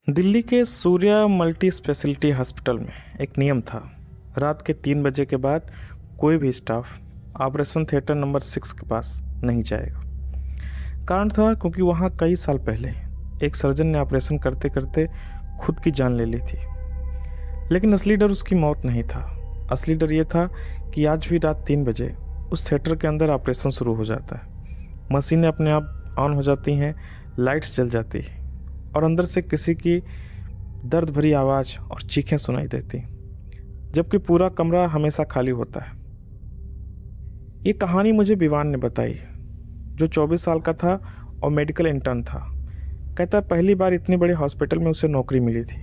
दिल्ली के Surya multi speciality hospital में एक नियम था। रात के 3 बजे के बाद कोई भी स्टाफ ऑपरेशन थिएटर नंबर 6 के पास नहीं जाएगा। कारण था क्योंकि वहाँ कई साल पहले एक सर्जन ने ऑपरेशन करते करते खुद की जान ले ली थी। लेकिन असली डर उसकी मौत नहीं था। असली डर ये था कि आज भी रात 3 बजे उस थिएटर के अंदर ऑपरेशन शुरू हो जाता है। मशीनें अपने आप ऑन हो जाती हैं, लाइट्स जल जाती है और अंदर से किसी की दर्द भरी आवाज़ और चीखें सुनाई देती, जबकि पूरा कमरा हमेशा खाली होता है। ये कहानी मुझे विवान ने बताई, जो 24 साल का था और मेडिकल इंटर्न था। कहता है पहली बार इतनी बड़े हॉस्पिटल में उसे नौकरी मिली थी।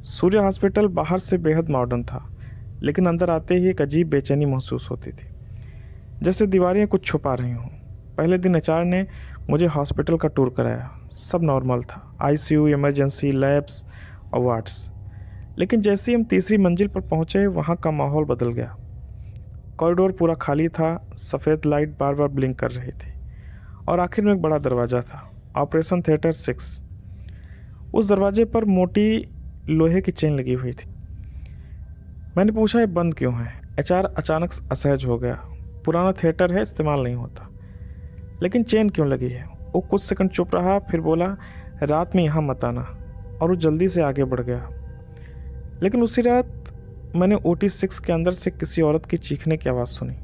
सूर्य हॉस्पिटल बाहर से बेहद मॉडर्न था, लेकिन अंदर आते ही एक अजीब बेचैनी महसूस होती थी, जैसे दीवारें कुछ छुपा रही हों। पहले दिन एचआर ने मुझे हॉस्पिटल का टूर कराया। सब नॉर्मल था, आईसीयू, इमरजेंसी, लैब्स और वार्ड्स। लेकिन जैसे ही हम तीसरी मंजिल पर पहुंचे, वहां का माहौल बदल गया। कॉरिडोर पूरा खाली था, सफ़ेद लाइट बार बार ब्लिंक कर रही थी और आखिर में एक बड़ा दरवाज़ा था, ऑपरेशन थिएटर 6। उस दरवाजे पर मोटी लोहे की चेन लगी हुई थी। मैंने पूछा ये बंद क्यों है? एचआर अचानक असहज हो गया। पुराना थिएटर है, इस्तेमाल नहीं होता। लेकिन चेन क्यों लगी है? वो कुछ सेकंड चुप रहा, फिर बोला रात में यहाँ मत आना, और वो जल्दी से आगे बढ़ गया। लेकिन उसी रात मैंने OT 6 के अंदर से किसी औरत की चीखने की आवाज़ सुनी।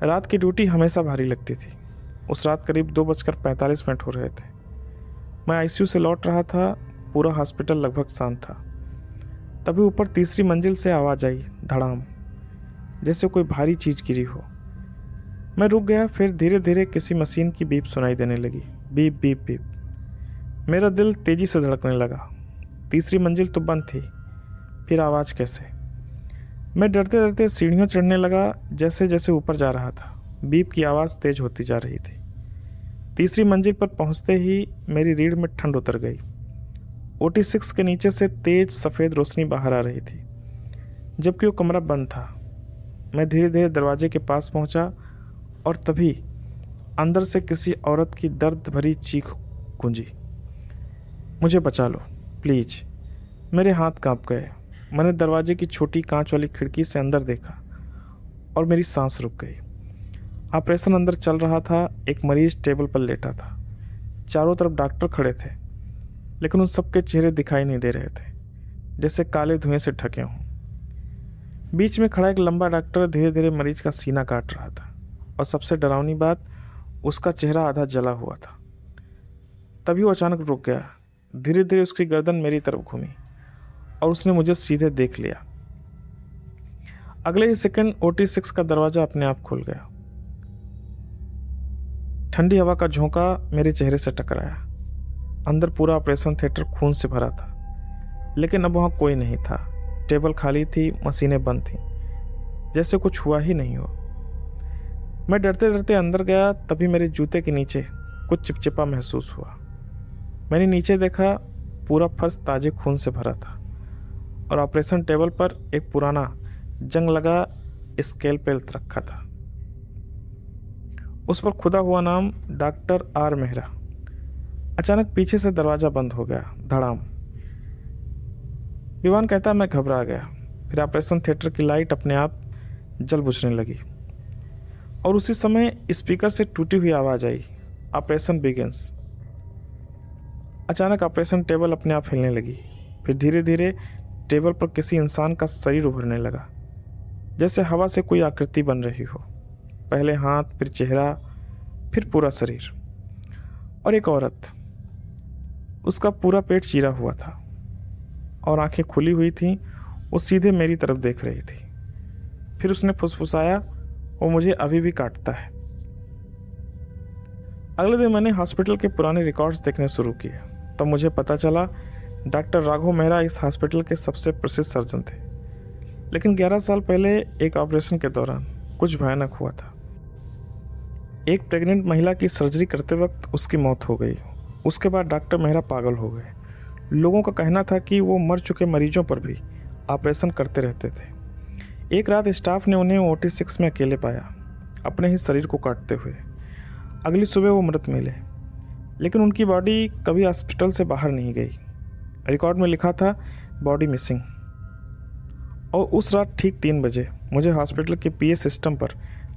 रात की ड्यूटी हमेशा भारी लगती थी। उस रात करीब 2:45 हो रहे थे। मैं आईसीयू से लौट रहा था। पूरा हॉस्पिटल लगभग शांत था। तभी ऊपर तीसरी मंजिल से आवाज़ आई, धड़ाम, जैसे कोई भारी चीज़ गिरी हो। मैं रुक गया। फिर धीरे धीरे किसी मशीन की बीप सुनाई देने लगी, बीप बीप बीप। मेरा दिल तेज़ी से धड़कने लगा। तीसरी मंजिल तो बंद थी, फिर आवाज़ कैसे? मैं डरते डरते सीढ़ियों चढ़ने लगा। जैसे जैसे ऊपर जा रहा था, बीप की आवाज़ तेज होती जा रही थी। तीसरी मंजिल पर पहुंचते ही मेरी रीढ़ में ठंड उतर गई। OT 6 के नीचे से तेज सफ़ेद रोशनी बाहर आ रही थी, जबकि वो कमरा बंद था। मैं धीरे धीरे दरवाजे के पास पहुंचा और तभी अंदर से किसी औरत की दर्द भरी चीख गूंजी, मुझे बचा लो प्लीज़। मेरे हाथ कांप गए। मैंने दरवाजे की छोटी कांच वाली खिड़की से अंदर देखा और मेरी सांस रुक गई। ऑपरेशन अंदर चल रहा था। एक मरीज टेबल पर लेटा था। चारों तरफ डॉक्टर खड़े थे, लेकिन उन सबके चेहरे दिखाई नहीं दे रहे थे, जैसे काले धुएं से ढके हों। बीच में खड़ा एक लंबा डॉक्टर धीरे धीरे मरीज का सीना काट रहा था, और सबसे डरावनी बात, उसका चेहरा आधा जला हुआ था। तभी वो अचानक रुक गया। धीरे धीरे उसकी गर्दन मेरी तरफ घूमी और उसने मुझे सीधे देख लिया। अगले ही सेकंड OT 6 का दरवाज़ा अपने आप खुल गया। ठंडी हवा का झोंका मेरे चेहरे से टकराया। अंदर पूरा ऑपरेशन थिएटर खून से भरा था, लेकिन अब वहाँ कोई नहीं था। टेबल खाली थी, मशीनें बंद थीं, जैसे कुछ हुआ ही नहीं हो। मैं डरते डरते अंदर गया। तभी मेरे जूते के नीचे कुछ चिपचिपा महसूस हुआ। मैंने नीचे देखा, पूरा फर्श ताजे खून से भरा था और ऑपरेशन टेबल पर एक पुराना जंग लगा स्केलपेल रखा था। उस पर खुदा हुआ नाम डॉक्टर R मेहरा। अचानक पीछे से दरवाज़ा बंद हो गया, धड़ाम। विवान कहता मैं घबरा गया। फिर ऑपरेशन थिएटर की लाइट अपने आप जल बुझने लगी और उसी समय स्पीकर से टूटी हुई आवाज़ आई, ऑपरेशन बिगिंस। अचानक ऑपरेशन टेबल अपने आप हिलने लगी। फिर धीरे धीरे टेबल पर किसी इंसान का शरीर उभरने लगा, जैसे हवा से कोई आकृति बन रही हो। पहले हाथ, फिर चेहरा, फिर पूरा शरीर। और एक औरत, उसका पूरा पेट चीरा हुआ था और आंखें खुली हुई थीं। वो सीधे मेरी तरफ देख रही थी। फिर उसने फुसफुसाया, वो मुझे अभी भी काटता है। अगले दिन मैंने हॉस्पिटल के पुराने रिकॉर्ड्स देखने शुरू किए। तब मुझे पता चला डॉक्टर राघव मेहरा इस हॉस्पिटल के सबसे प्रसिद्ध सर्जन थे। लेकिन 11 साल पहले एक ऑपरेशन के दौरान कुछ भयानक हुआ था। एक प्रेग्नेंट महिला की सर्जरी करते वक्त उसकी मौत हो गई। उसके बाद डॉक्टर मेहरा पागल हो गए। लोगों का कहना था कि वो मर चुके मरीजों पर भी ऑपरेशन करते रहते थे। एक रात स्टाफ ने उन्हें OT 6 में अकेले पाया, अपने ही शरीर को काटते हुए। अगली सुबह वो मृत मिले, लेकिन उनकी बॉडी कभी हॉस्पिटल से बाहर नहीं गई। रिकॉर्ड में लिखा था बॉडी मिसिंग। और उस रात ठीक 3 बजे मुझे हॉस्पिटल के पीए सिस्टम पर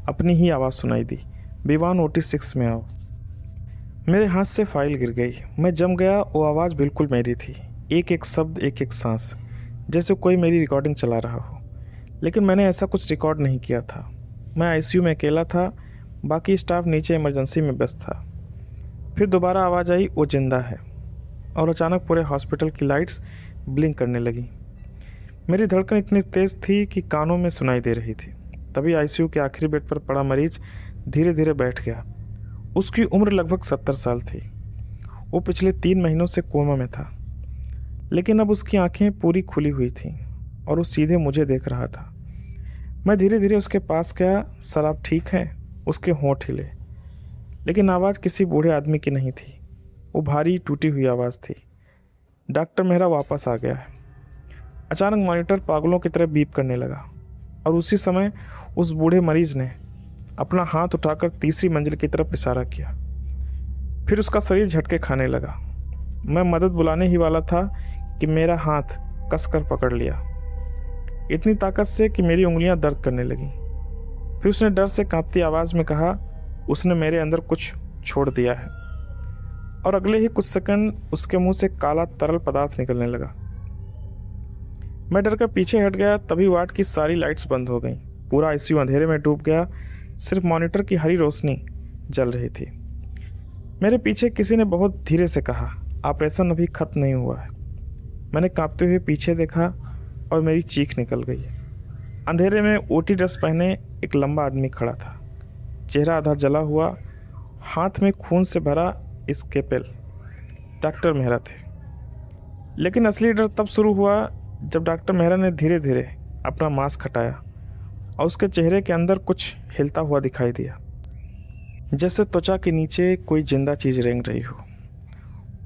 अपनी ही आवाज़ सुनाई दी, विवान OT6 में आओ। मेरे हाथ से फाइल गिर गई। मैं जम गया। वो आवाज़ बिल्कुल मेरी थी, एक एक शब्द, एक एक सांस, जैसे कोई मेरी रिकॉर्डिंग चला रहा हो। लेकिन मैंने ऐसा कुछ रिकॉर्ड नहीं किया था। मैं आईसीयू में अकेला था, बाकी स्टाफ नीचे इमरजेंसी में व्यस्त था। फिर दोबारा आवाज़ आई, वो जिंदा है। और अचानक पूरे हॉस्पिटल की लाइट्स ब्लिंक करने लगी। मेरी धड़कन इतनी तेज़ थी कि कानों में सुनाई दे रही थी। तभी आईसीयू के आखिरी बेड पर पड़ा मरीज धीरे धीरे बैठ गया। उसकी उम्र लगभग 70 साल थी। वो पिछले 3 महीनों से कोमा में था, लेकिन अब उसकी आंखें पूरी खुली हुई थीं और वो सीधे मुझे देख रहा था। मैं धीरे धीरे उसके पास गया। सर आप ठीक हैं? उसके होंठ हिले, लेकिन आवाज़ किसी बूढ़े आदमी की नहीं थी। वो भारी टूटी हुई आवाज़ थी, डॉक्टर मेहरा वापस आ गया है। अचानक मॉनिटर पागलों की तरह बीप करने लगा और उसी समय उस बूढ़े मरीज ने अपना हाथ उठाकर तीसरी मंजिल की तरफ इशारा किया। फिर उसका शरीर झटके खाने लगा। मैं मदद बुलाने ही वाला था कि मेरा हाथ कसकर पकड़ लिया, इतनी ताकत से कि मेरी उंगलियां दर्द करने लगीं। फिर उसने डर से कांपती आवाज़ में कहा, उसने मेरे अंदर कुछ छोड़ दिया है। और अगले ही कुछ सेकंड उसके मुंह से काला तरल पदार्थ निकलने लगा। मैं डर कर पीछे हट गया। तभी वार्ड की सारी लाइट्स बंद हो गईं। पूरा आईसीयू अंधेरे में डूब गया। सिर्फ मॉनिटर की हरी रोशनी जल रही थी। मेरे पीछे किसी ने बहुत धीरे से कहा, ऑपरेशन अभी खत्म नहीं हुआ है। मैंने कांपते हुए पीछे देखा और मेरी चीख निकल गई। अंधेरे में ओटी ड्रेस पहने एक लंबा आदमी खड़ा था, चेहरा आधा जला हुआ, हाथ में खून से भरा स्केपेल। डॉक्टर मेहरा थे। लेकिन असली डर तब शुरू हुआ जब डॉक्टर मेहरा ने धीरे धीरे अपना मास्क हटाया और उसके चेहरे के अंदर कुछ हिलता हुआ दिखाई दिया, जैसे त्वचा के नीचे कोई जिंदा चीज़ रेंग रही हो।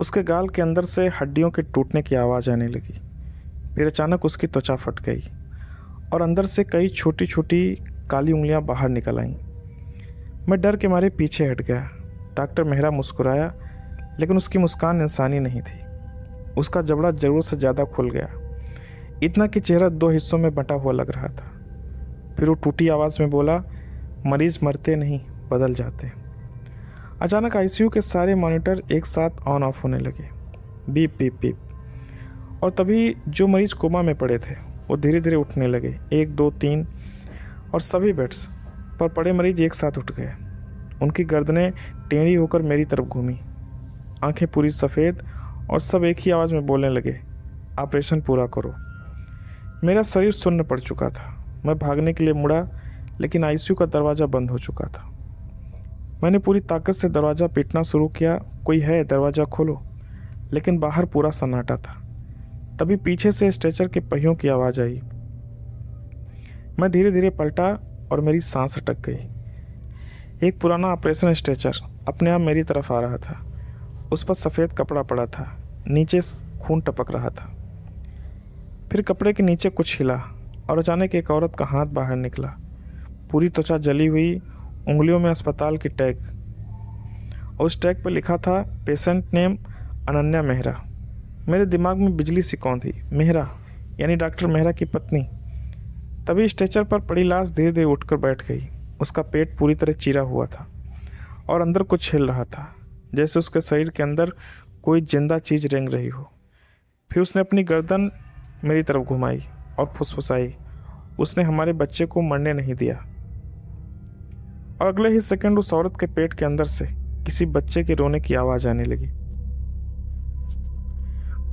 उसके गाल के अंदर से हड्डियों के टूटने की आवाज़ आने लगी। फिर अचानक उसकी त्वचा फट गई और अंदर से कई छोटी छोटी काली उंगलियां बाहर निकल आईं। मैं डर के मारे पीछे हट गया। डॉक्टर मेहरा मुस्कुराया, लेकिन उसकी मुस्कान इंसानी नहीं थी। उसका जबड़ा ज़रूरत से ज़्यादा खुल गया, इतना कि चेहरा 2 हिस्सों में बंटा हुआ लग रहा था। फिर वो टूटी आवाज़ में बोला, मरीज़ मरते नहीं, बदल जाते। अचानक आईसीयू के सारे मॉनिटर एक साथ ऑन ऑफ होने लगे, बीप बीप बीप। और तभी जो मरीज़ कोमा में पड़े थे वो धीरे धीरे उठने लगे, 1 2 3, और सभी बेड्स पर पड़े मरीज एक साथ उठ गए। उनकी गर्दनें टेढ़ी होकर मेरी तरफ घूमी, आंखें पूरी सफ़ेद, और सब एक ही आवाज़ में बोलने लगे, ऑपरेशन पूरा करो। मेरा शरीर सुन्न पड़ चुका था। मैं भागने के लिए मुड़ा, लेकिन आईसीयू का दरवाज़ा बंद हो चुका था। मैंने पूरी ताकत से दरवाज़ा पीटना शुरू किया, कोई है, दरवाज़ा खोलो। लेकिन बाहर पूरा सन्नाटा था। तभी पीछे से स्ट्रेचर के पहियों की आवाज़ आई। मैं धीरे धीरे पलटा और मेरी सांस अटक गई। एक पुराना ऑपरेशन स्ट्रेचर अपने आप मेरी तरफ आ रहा था। उस पर सफ़ेद कपड़ा पड़ा था, नीचे खून टपक रहा था। फिर कपड़े के नीचे कुछ हिला और अचानक एक औरत का हाथ बाहर निकला, पूरी त्वचा जली हुई, उंगलियों में अस्पताल की टैग, और उस टैग पर लिखा था पेशेंट नेम अनन्या मेहरा। मेरे दिमाग में बिजली सी कौन थी, मेहरा यानी डॉक्टर मेहरा की पत्नी। तभी स्ट्रेचर पर पड़ी लाश धीरे धीरे उठकर बैठ गई। उसका पेट पूरी तरह चीरा हुआ था और अंदर कुछ हिल रहा था, जैसे उसके शरीर के अंदर कोई जिंदा चीज़ रेंग रही हो। फिर उसने अपनी गर्दन मेरी तरफ घुमाई और फुसफुसाई, उसने हमारे बच्चे को मरने नहीं दिया। और अगले ही सेकंड उस औरत के पेट के अंदर से किसी बच्चे के रोने की आवाज़ आने लगी।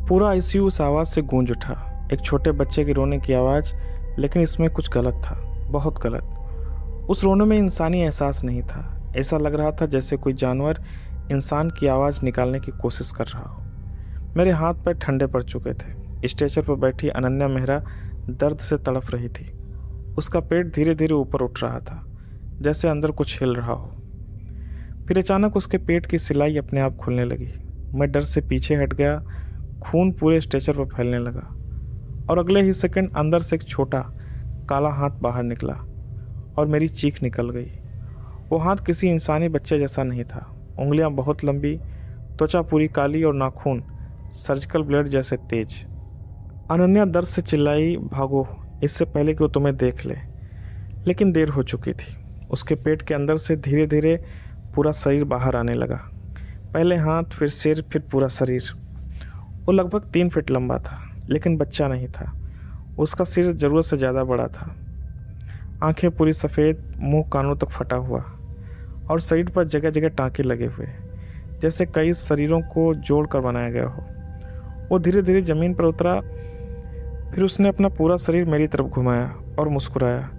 पूरा आईसीयू उस आवाज़ से गूंज उठा, एक छोटे बच्चे के रोने की आवाज़, लेकिन इसमें कुछ गलत था, बहुत गलत। उस रोने में इंसानी एहसास नहीं था। ऐसा लग रहा था जैसे कोई जानवर इंसान की आवाज़ निकालने की कोशिश कर रहा हो। मेरे हाथ पैर ठंडे पड़ चुके थे। स्ट्रेचर पर बैठी अनन्या मेहरा दर्द से तड़प रही थी। उसका पेट धीरे धीरे ऊपर उठ रहा था, जैसे अंदर कुछ हिल रहा हो। फिर अचानक उसके पेट की सिलाई अपने आप खुलने लगी। मैं डर से पीछे हट गया। खून पूरे स्ट्रेचर पर फैलने लगा और अगले ही सेकंड अंदर से एक छोटा काला हाथ बाहर निकला और मेरी चीख निकल गई। वो हाथ किसी इंसानी बच्चे जैसा नहीं था। उंगलियां बहुत लंबी, त्वचा पूरी काली और नाखून सर्जिकल ब्लेड जैसे तेज। अनन्या दर्द से चिल्लाई, भागो, इससे पहले कि वो तुम्हें देख ले। लेकिन देर हो चुकी थी। उसके पेट के अंदर से धीरे धीरे पूरा शरीर बाहर आने लगा। पहले हाथ, फिर सिर, फिर पूरा शरीर। वो लगभग 3 फीट लंबा था, लेकिन बच्चा नहीं था। उसका सिर ज़रूरत से ज़्यादा बड़ा था। आंखें पूरी सफ़ेद, मुंह कानों तक फटा हुआ और शरीर पर जगह जगह टाँके लगे हुए, जैसे कई शरीरों को जोड़ कर बनाया गया हो। वो धीरे धीरे ज़मीन पर उतरा। फिर उसने अपना पूरा शरीर मेरी तरफ घुमाया और मुस्कुराया।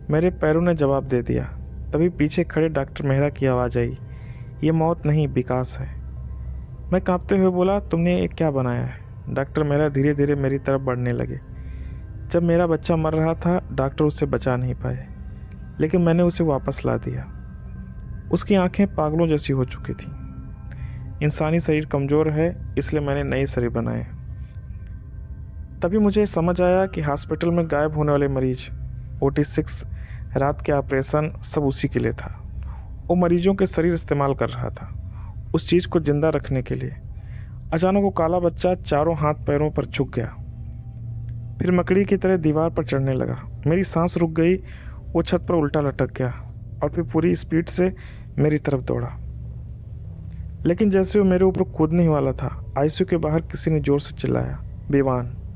मेरे पैरों ने जवाब दे दिया। तभी पीछे खड़े डॉक्टर मेहरा की आवाज़ आई, ये मौत नहीं, विकास है। मैं कांपते हुए बोला, तुमने ये क्या बनाया है? डॉक्टर मेहरा धीरे धीरे मेरी तरफ बढ़ने लगे। जब मेरा बच्चा मर रहा था, डॉक्टर उसे बचा नहीं पाए, लेकिन मैंने उसे वापस ला दिया। उसकी आंखें पागलों जैसी हो चुकी थीं। इंसानी शरीर कमज़ोर है, इसलिए मैंने नए शरीर बनाए। तभी मुझे समझ आया कि हॉस्पिटल में गायब होने वाले मरीज, OT6, रात के ऑपरेशन, सब उसी के लिए था। वो मरीजों के शरीर इस्तेमाल कर रहा था उस चीज़ को जिंदा रखने के लिए। अचानक वो काला बच्चा चारों हाथ पैरों पर झुक गया, फिर मकड़ी की तरह दीवार पर चढ़ने लगा। मेरी सांस रुक गई। वो छत पर उल्टा लटक गया और फिर पूरी स्पीड से मेरी तरफ दौड़ा। लेकिन जैसे वो मेरे ऊपर कूदने ही वाला था, ICU के बाहर किसी ने जोर से चिल्लाया, विवान।